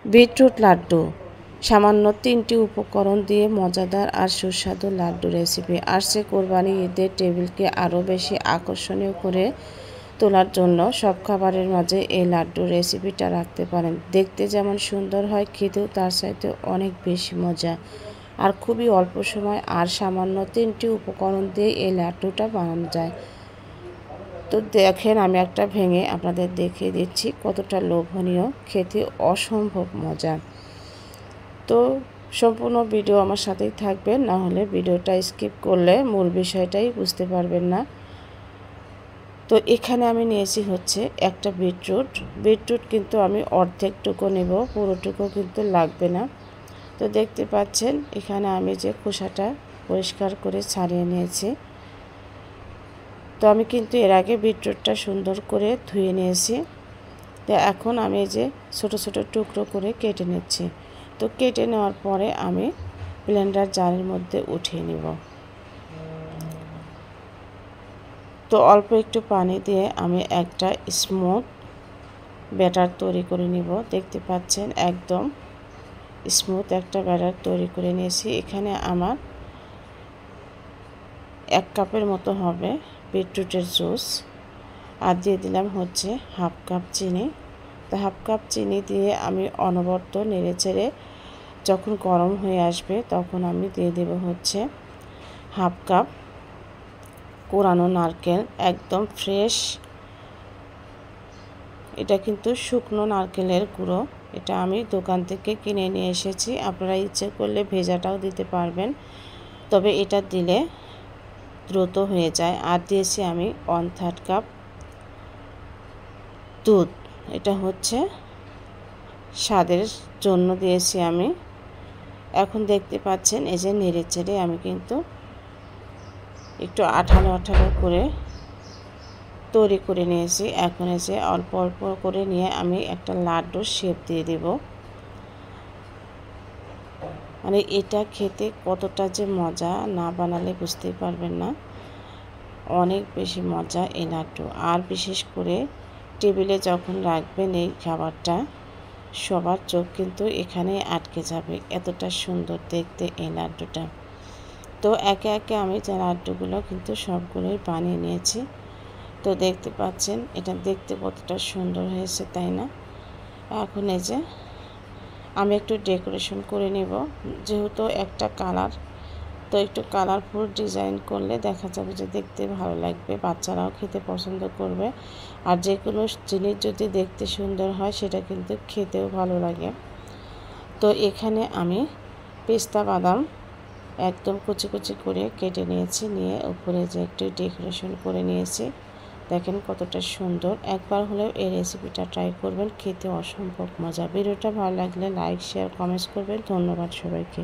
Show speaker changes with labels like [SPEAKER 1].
[SPEAKER 1] Beetroot laddu সামান্য 3টি উপকরণ দিয়ে মজাদার আর সুস্বাদু লাড্ডু রেসিপি আসছে কোরবানি ঈদের টেবিলকে আরও বেশি আকর্ষণীয় করে তোলার জন্য সব খাবারের মাঝে এই লাড্ডু রেসিপিটা রাখতে পারেন। দেখতে যেমন সুন্দর হয়, খেতেও তার চাইতে অনেক বেশি মজা আর খুবই অল্প সময় আর সামান্য 3টি উপকরণ দিয়ে এই লাড্ডুটা বানানো যায়। তো দেখেন, আমি একটা ভেঙে আপনাদের দেখিয়ে দিচ্ছি কতটা লোভনীয়, খেতে অসম্ভব মজা। তো সম্পূর্ণ ভিডিও আমার সাথেই থাকবেন, না হলে ভিডিওটা স্কিপ করলে মূল বিষয়টাই বুঝতে পারবেন না। তো এখানে আমি নিয়েছি হচ্ছে একটা বিটরুট কিন্তু আমি অর্ধেকটুকু নেব, পুরোটুকু কিন্তু লাগবে না। তো দেখতে পাচ্ছেন এখানে আমি যে খোসাটা পরিষ্কার করে ছাড়িয়ে নিয়েছি। তো আমি কিন্তু এর আগে বিটরুটটা সুন্দর করে ধুয়ে নিয়েছি। তো এখন আমি যে ছোট ছোট টুকরো করে কেটে নিচ্ছি। তো কেটে নেওয়ার পরে আমি ব্লেন্ডার জারের মধ্যে উঠিয়ে নিব। তো অল্প একটু পানি দিয়ে আমি একটা স্মুথ ব্যাটার তৈরি করে নিব। দেখতে পাচ্ছেন একদম স্মুথ একটা ব্যাটার তৈরি করে নিয়েছি। এখানে আমার 1 কাপের মতো হবে বিটরুটের জুস, আর দিয়ে দিলাম হচ্ছে হাফ কাপ চিনি। তো হাফ কাপ চিনি দিয়ে আমি অনবরত নেড়েচেড়ে যখন গরম হয়ে আসবে তখন আমি দিয়ে দেব হচ্ছে হাফ কাপ কোরানো নারকেল, একদম ফ্রেশ। এটা কিন্তু শুকনো নারকেলের গুঁড়ো, এটা আমি দোকান থেকে কিনে নিয়ে এসেছি। আপনারা ইচ্ছে করলে ভেজাটাও দিতে পারবেন, তবে এটা দিলে দ্রুত হয়ে যায়। আর দিয়েছি আমি 1/3 কাপ দুধ, এটা হচ্ছে স্বাদের জন্য দিয়েছি আমি। এখন দেখতে পাচ্ছেন এই যে নেড়েচেড়ে আমি কিন্তু একটু আঠালো আঠালো করে তৈরি করে নিয়েছি। এখন এই যে অল্প অল্প করে নিয়ে আমি একটা লাড্ডুর শেপ দিয়ে দেব। মানে এটা খেতে কতটা যে মজা, না বানালে বুঝতেই পারবেন না। অনেক বেশি মজা এই লাড্ডু। আর বিশেষ করে টেবিলে যখন রাখবেন এই খাবারটা, সবার চোখ কিন্তু এখানে আটকে যাবে, এতটা সুন্দর দেখতে এই লাড্ডুটা। তো একে একে আমি যে লাড্ডুগুলো কিন্তু সবগুলোই বানিয়ে নিয়েছি। তো দেখতে পাচ্ছেন এটা দেখতে কতটা সুন্দর হয়েছে, তাই না? এখন এই যে আমি একটু ডেকোরেশন করে নেব, যেহেতু একটা কালার, তো একটু কালারফুল ডিজাইন করলে দেখা যাবে যে দেখতে ভালো লাগবে, বাচ্চারাও খেতে পছন্দ করবে। আর যে কোনো জিনিস যদি দেখতে সুন্দর হয় সেটা কিন্তু খেতেও ভালো লাগে। তো এখানে আমি পেস্তা বাদাম একদম কুচি কুচি করে কেটে নিয়েছি, নিয়ে উপরে যে একটু ডেকোরেশন করে নিয়েছি। দেখেন কতটা সুন্দর। একবার হলেও এই রেসিপিটা ট্রাই করবেন, খেতে অসম্ভব মজা। ভিডিওটা ভালো লাগলে লাইক, শেয়ার, কমেন্টস করবেন। ধন্যবাদ সবাইকে।